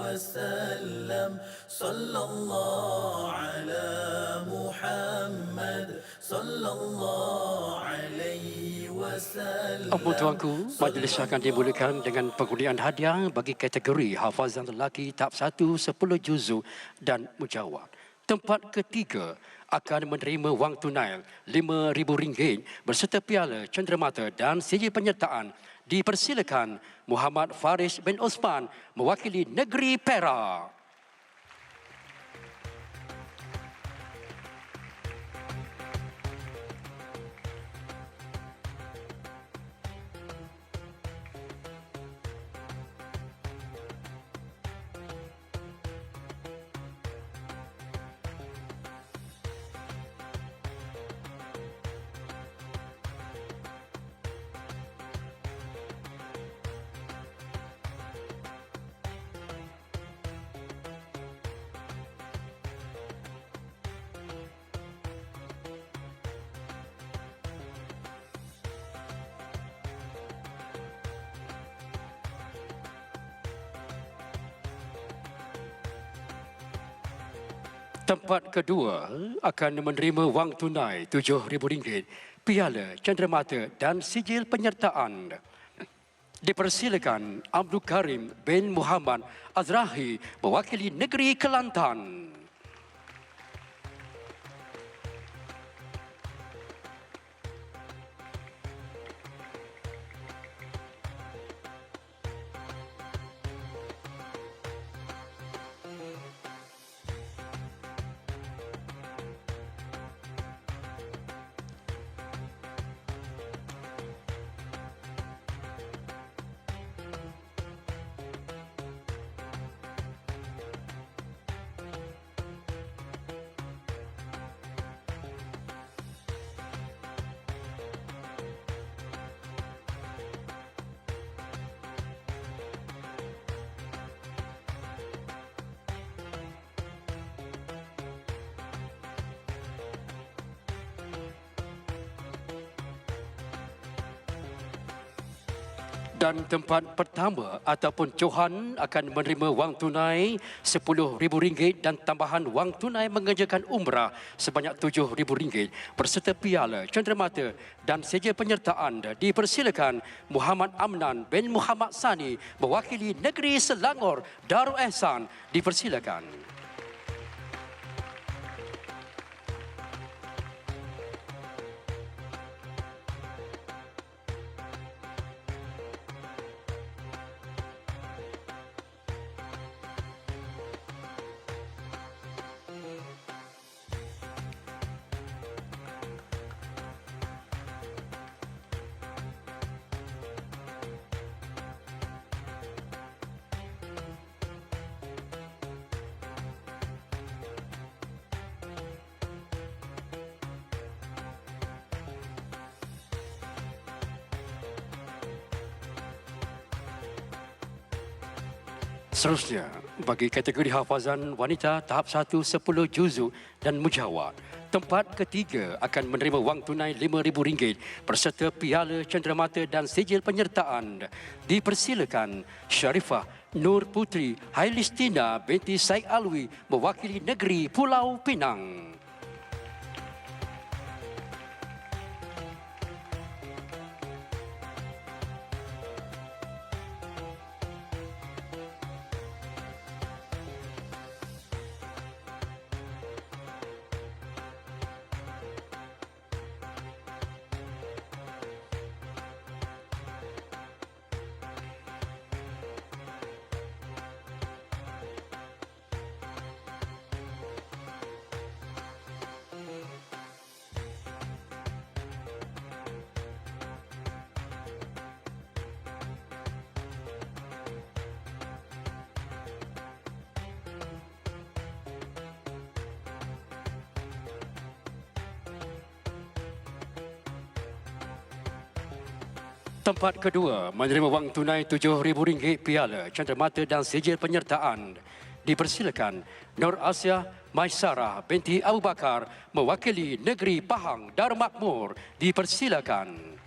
وسلم صلى الله على محمد صلى الله عليه وسلم. Ampun tuanku, majlis akan dimulakan dengan pengundian hadiah bagi kategori hafazan lelaki tahap 1 10 juzuk dan mujawad. Tempat ketiga akan menerima wang tunai RM5,000 berserta piala cenderamata dan sijil penyertaan. Dipersilakan Muhammad Faris bin Osman mewakili negeri Perak. Tempat kedua akan menerima wang tunai RM7,000, piala cenderamata dan sijil penyertaan. Dipersilakan Abdul Karim bin Muhammad Azrahi mewakili negeri Kelantan. Dan tempat pertama ataupun Johan akan menerima wang tunai RM10,000 dan tambahan wang tunai mengerjakan umrah sebanyak RM7,000 berserta piala cenderamata dan sijil penyertaan. Dipersilakan Muhammad Amnan bin Muhammad Sani mewakili negeri Selangor Darul Ehsan. Dipersilakan. Seterusnya, bagi kategori hafazan wanita tahap 1 10 juzuk dan mujawad. Tempat ketiga akan menerima wang tunai RM5,000 berserta piala cenderamata dan sijil penyertaan. Dipersilakan Syarifah Nur Putri Hailistina binti Said Alwi mewakili negeri Pulau Pinang. Tempat kedua menerima wang tunai RM7,000 piala cenderamata dan sijil penyertaan. Dipersilakan Nur Asia Maisarah binti Abu Bakar mewakili negeri Pahang Darul Makmur. Dipersilakan.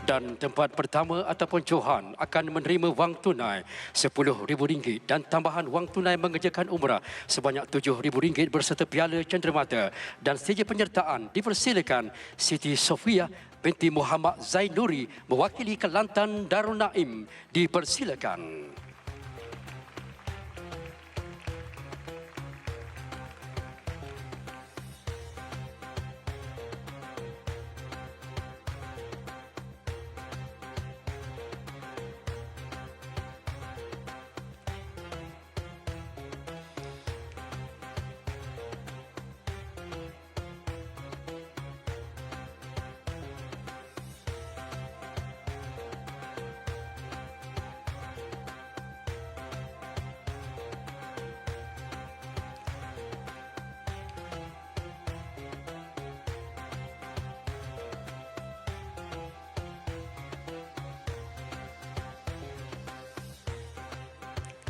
Dan tempat pertama ataupun Johan akan menerima wang tunai RM10,000 dan tambahan wang tunai mengerjakan umrah sebanyak RM7,000 berserta piala cenderamata. Dan sijil penyertaan dipersilakan Siti Sofia binti Muhammad Zainuri mewakili Kelantan Darul Naim. Dipersilakan.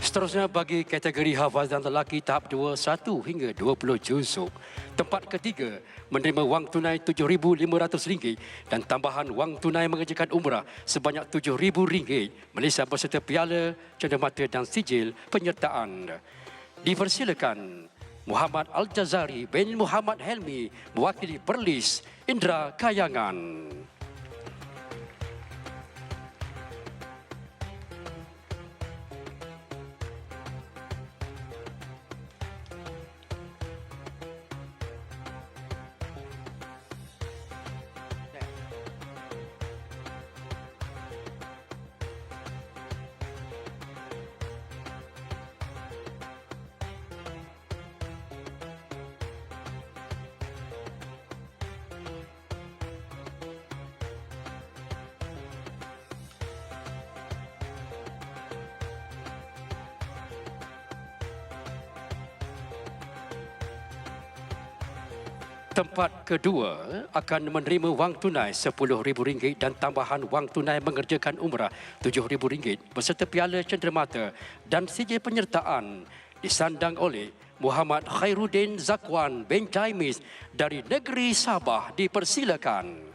Seterusnya bagi kategori hafazan lelaki tahap 21 hingga 20 juzuk. Tempat ketiga menerima wang tunai RM7,500 dan tambahan wang tunai mengerjakan umrah sebanyak RM7,000 Malaysia berserta piala cenderamata dan sijil penyertaan. Dipersilakan Muhammad Al-Jazari bin Muhammad Helmi mewakili Perlis Indra Kayangan. Tempat kedua akan menerima wang tunai RM10,000 dan tambahan wang tunai mengerjakan umrah RM7,000 berserta piala cenderamata dan sijil penyertaan disandang oleh Muhammad Khairuddin Zakwan bin Jaimis dari negeri Sabah. Dipersilakan.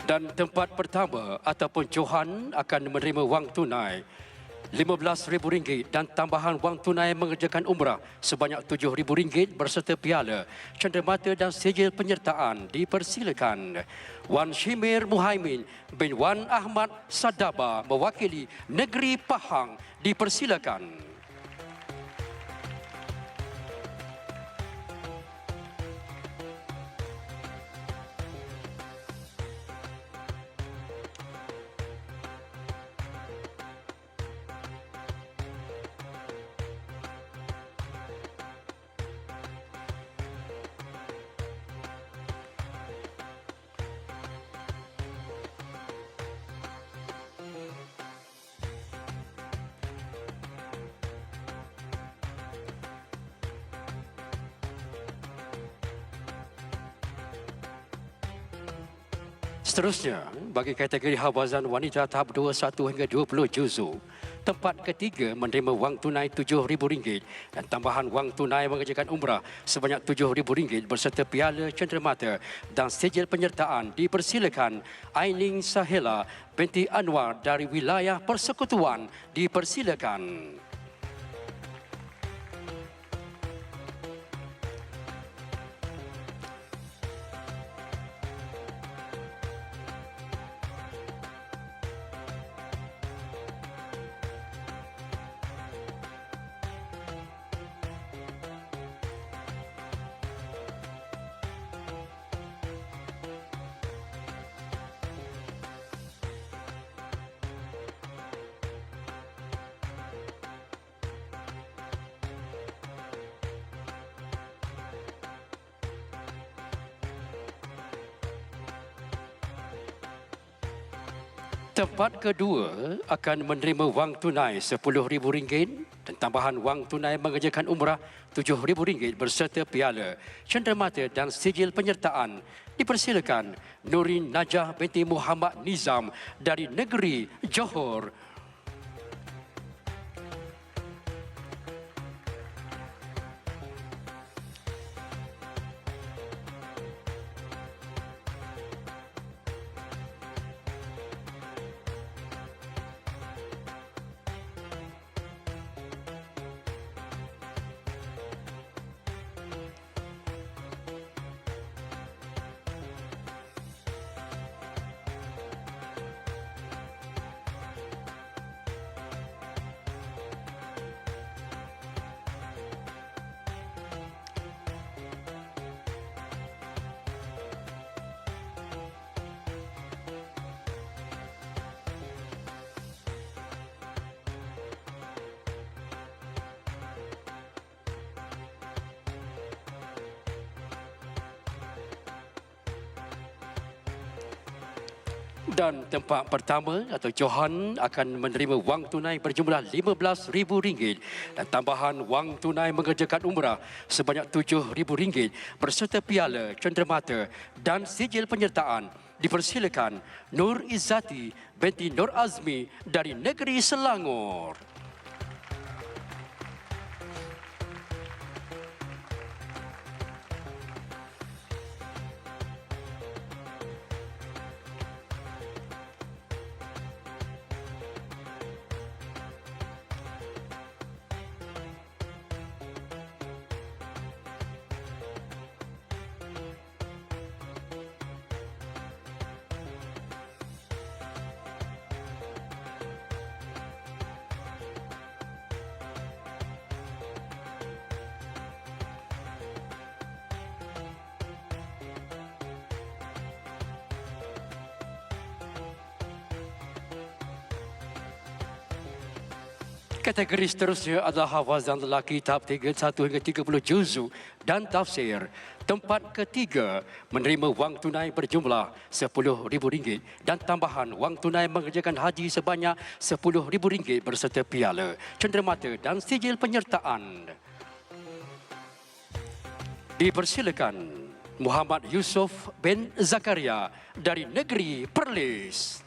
Dan tempat pertama ataupun Johan akan menerima wang tunai RM15,000 dan tambahan wang tunai mengerjakan umrah sebanyak RM7,000 berserta piala cenderamata dan sijil penyertaan. Dipersilakan Wan Shimir Muhaimin bin Wan Ahmad Sadaba mewakili negeri Pahang. Dipersilakan. Seterusnya, bagi kategori hafazan wanita tahap 21 hingga 20 juzuk. Tempat ketiga menerima wang tunai RM7,000 dan tambahan wang tunai mengerjakan umrah sebanyak RM7,000 berserta piala cenderamata dan sijil penyertaan. Dipersilakan Aining Sahela binti Anwar dari wilayah Persekutuan. Dipersilakan. Tempat kedua akan menerima wang tunai RM10,000 dan tambahan wang tunai mengerjakan umrah RM7,000 berserta piala, cenderamata dan sijil penyertaan. Dipersilakan Nurin Najah binti Muhammad Nizam dari negeri Johor. Dan tempat pertama atau Johan akan menerima wang tunai berjumlah RM15,000 dan tambahan wang tunai mengerjakan umrah sebanyak RM7,000 berserta piala, cenderamata dan sijil penyertaan. Dipersilakan Nur Izzati binti Nur Azmi dari negeri Selangor. Kategori seterusnya adalah hafazan lelaki tahap 31 hingga 30 juzu dan tafsir. Tempat ketiga menerima wang tunai berjumlah RM10,000 dan tambahan wang tunai mengerjakan haji sebanyak RM10,000 berserta piala, cenderamata dan sijil penyertaan. Dipersilakan Muhammad Yusuf bin Zakaria dari negeri Perlis.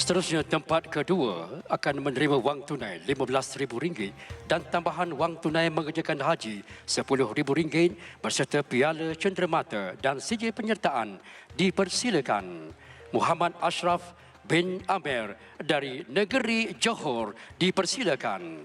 Seterusnya, tempat kedua akan menerima wang tunai RM15,000 dan tambahan wang tunai mengerjakan haji RM10,000 berserta piala, cenderamata dan sijil penyertaan. Dipersilakan Muhammad Ashraf bin Amir dari negeri Johor. Dipersilakan.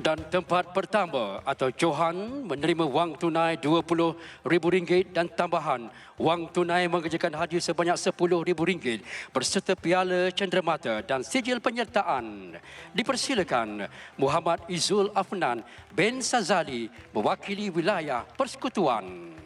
Dan tempat pertama atau Johan menerima wang tunai RM20,000 dan tambahan wang tunai mengerjakan haji sebanyak RM10,000 berserta piala, cenderamata dan sijil penyertaan. Dipersilakan Muhammad Izul Afnan bin Sazali mewakili wilayah persekutuan.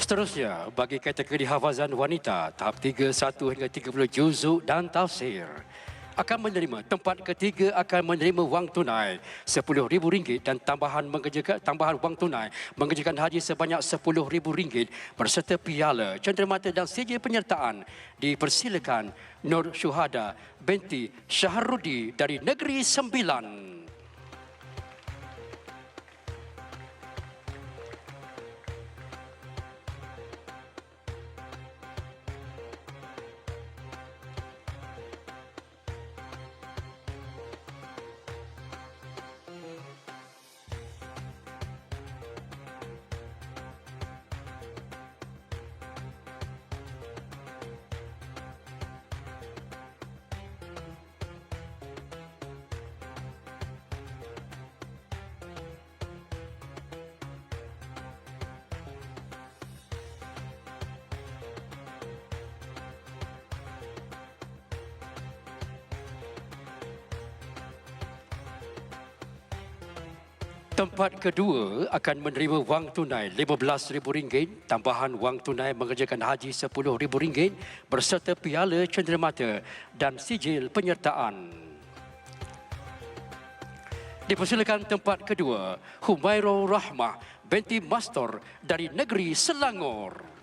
Seterusnya, bagi kategori hafazan wanita, tahap 3, 1 hingga 30 juzuk dan tafsir, akan menerima tempat ketiga akan menerima wang tunai RM10,000 dan tambahan wang tunai mengerjakan haji sebanyak RM10,000 berserta piala, cenderamata dan sijil penyertaan. Dipersilakan Nur Syuhada binti Syahrudi dari Negeri Sembilan. Tempat kedua akan menerima wang tunai RM15,000, tambahan wang tunai mengerjakan haji RM10,000 berserta piala, cenderamata dan sijil penyertaan. Dipersilakan tempat kedua, Humairah Rahmah binti Mastor dari Negeri Selangor.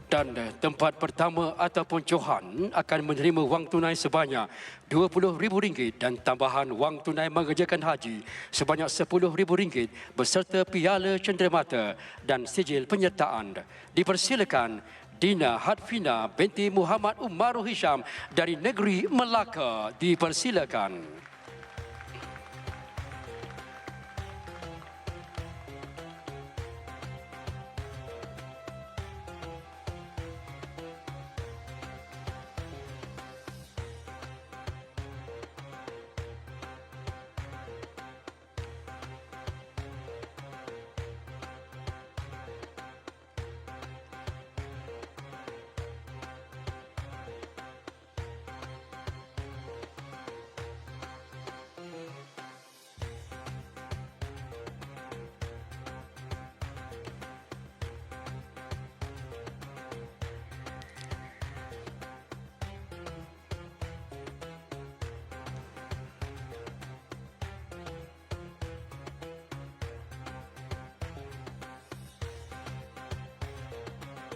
Dan tempat pertama ataupun Johan akan menerima wang tunai sebanyak RM20,000 dan tambahan wang tunai mengerjakan haji sebanyak RM10,000 berserta piala, cenderamata dan sijil penyertaan. Dipersilakan Dina Hadfina binti Muhammad Umaru Hisham dari Negeri Melaka. Dipersilakan.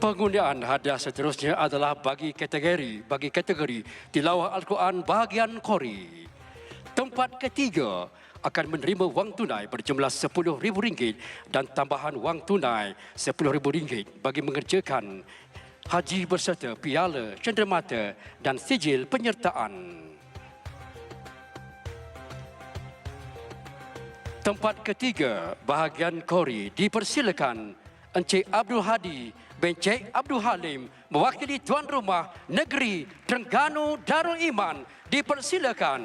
Pengundian hadiah seterusnya adalah bagi kategori tilawah Al-Quran bahagian Qori. Tempat ketiga akan menerima wang tunai berjumlah RM10,000 dan tambahan wang tunai RM10,000 bagi mengerjakan haji berserta piala, cenderamata dan sijil penyertaan. Tempat ketiga bahagian Qori, dipersilakan Encik Abdul Hadi bin Cik Abdul Halim mewakili tuan rumah negeri Terengganu Darul Iman. Dipersilakan.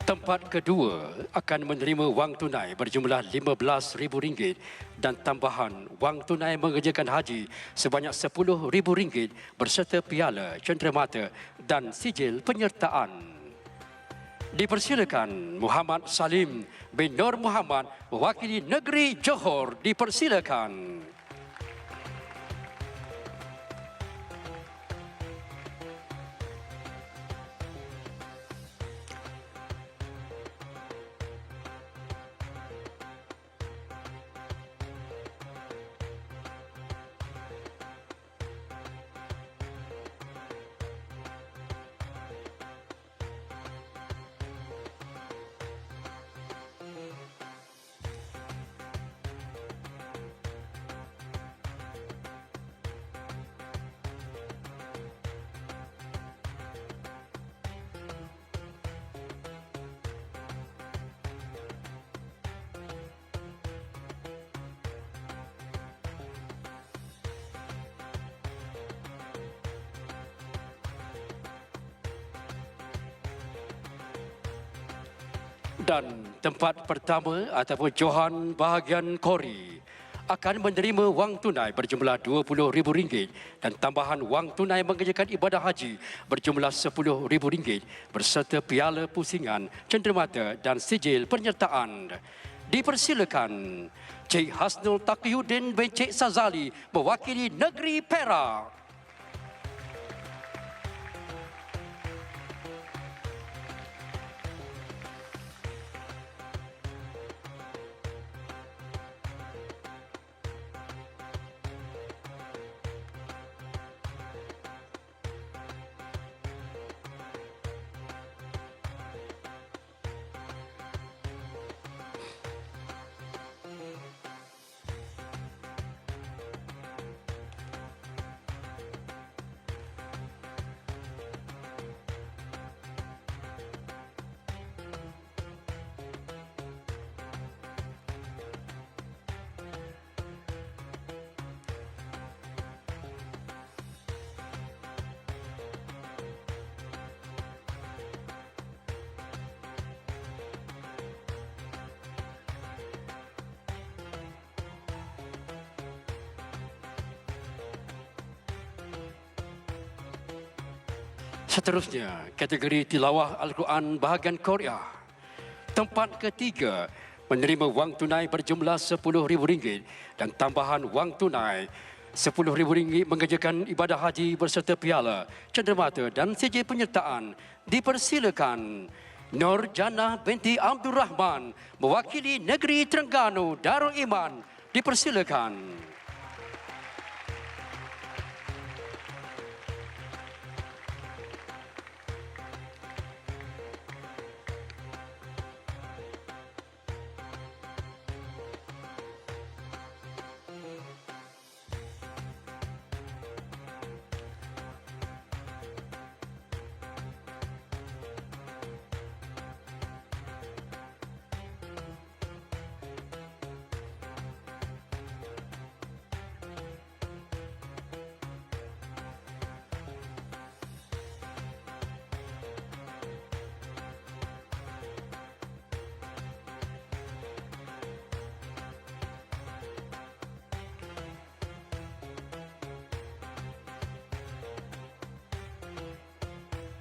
Tempat kedua akan menerima wang tunai berjumlah RM15,000 dan tambahan wang tunai mengerjakan haji sebanyak RM10,000 berserta piala, cenderamata dan sijil penyertaan. Dipersilakan Muhammad Salim bin Nur Muhammad mewakili negeri Johor. Dipersilakan. Dan tempat pertama ataupun johan bahagian Kori akan menerima wang tunai berjumlah RM20,000 dan tambahan wang tunai mengerjakan ibadah haji berjumlah RM10,000 berserta piala pusingan, cenderamata dan sijil penyertaan. Dipersilakan Cik Hasnul Taqiyuddin bin Cik Sazali mewakili negeri Perak. Seterusnya, kategori tilawah Al-Quran bahagian Korea. Tempat ketiga menerima wang tunai berjumlah RM10,000 dan tambahan wang tunai RM10,000 mengerjakan ibadah haji berserta piala, cenderamata dan sijil penyertaan. Dipersilakan Nur Jannah binti Abdul Rahman mewakili negeri Terengganu Darul Iman. Dipersilakan.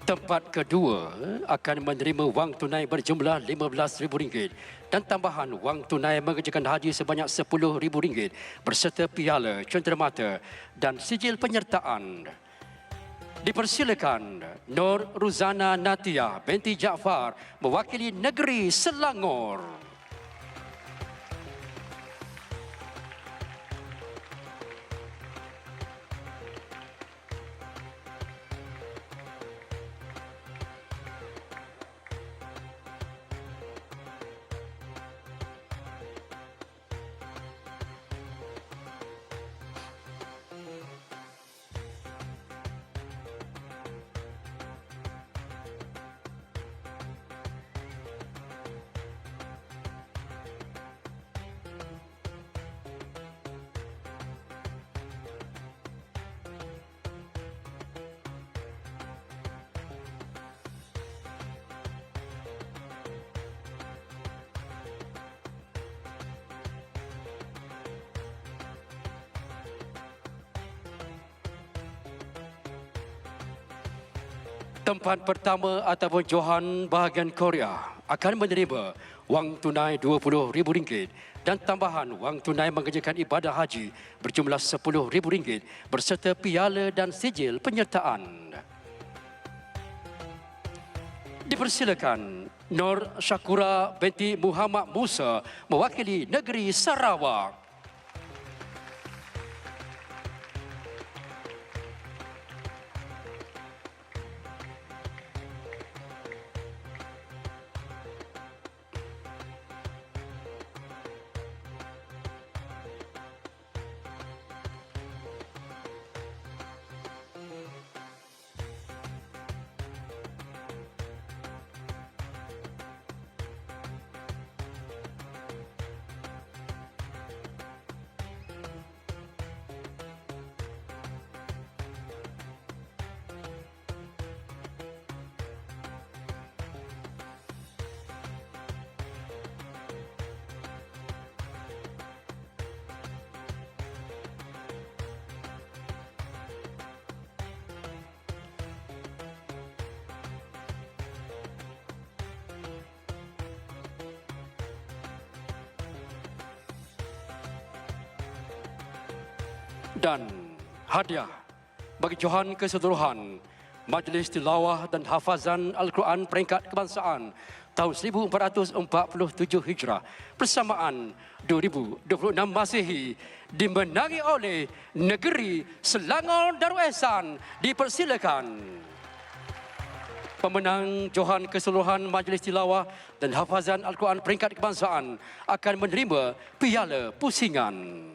Tempat kedua akan menerima wang tunai berjumlah RM15,000 dan tambahan wang tunai mengerjakan haji sebanyak RM10,000 berserta piala, cenderamata dan sijil penyertaan. Dipersilakan Nur Ruzana Natia binti Jaafar mewakili negeri Selangor. Tempat pertama ataupun Johan bahagian Korea akan menerima wang tunai RM20,000 dan tambahan wang tunai mengerjakan ibadah haji berjumlah RM10,000 berserta piala dan sijil penyertaan. Dipersilakan Nur Syakura binti Muhammad Musa mewakili negeri Sarawak. Dan hadiah bagi Johan keseluruhan Majlis Tilawah dan Hafazan Al-Quran Peringkat Kebangsaan tahun 1447 Hijrah bersamaan 2026 Masihi dimenangi oleh negeri Selangor Darul Ehsan. Dipersilakan pemenang Johan keseluruhan Majlis Tilawah dan Hafazan Al-Quran Peringkat Kebangsaan akan menerima piala pusingan.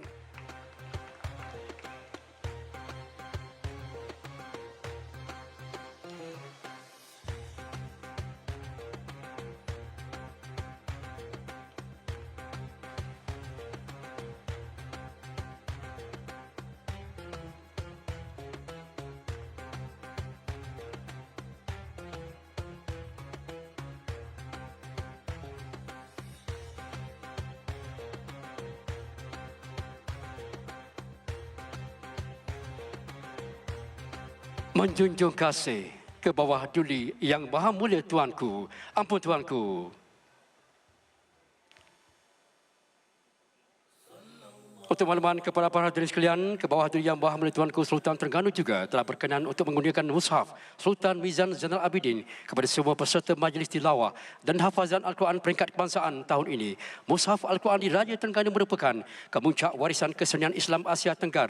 Menjunjung kasih ke bawah duli yang maha mulia Tuanku, ampun Tuanku. Untuk makluman kepada para hadirin sekalian, ke bawah duli yang maha mulia Tuanku Sultan Terengganu juga telah berkenan untuk menggunakan mushaf Sultan Mizan Zainal Abidin kepada semua peserta Majlis Tilawah dan Hafazan Al-Quran Peringkat Kebangsaan tahun ini. Mushaf Al-Quran di Raja Terengganu merupakan kemuncak warisan kesenian Islam Asia Tenggara.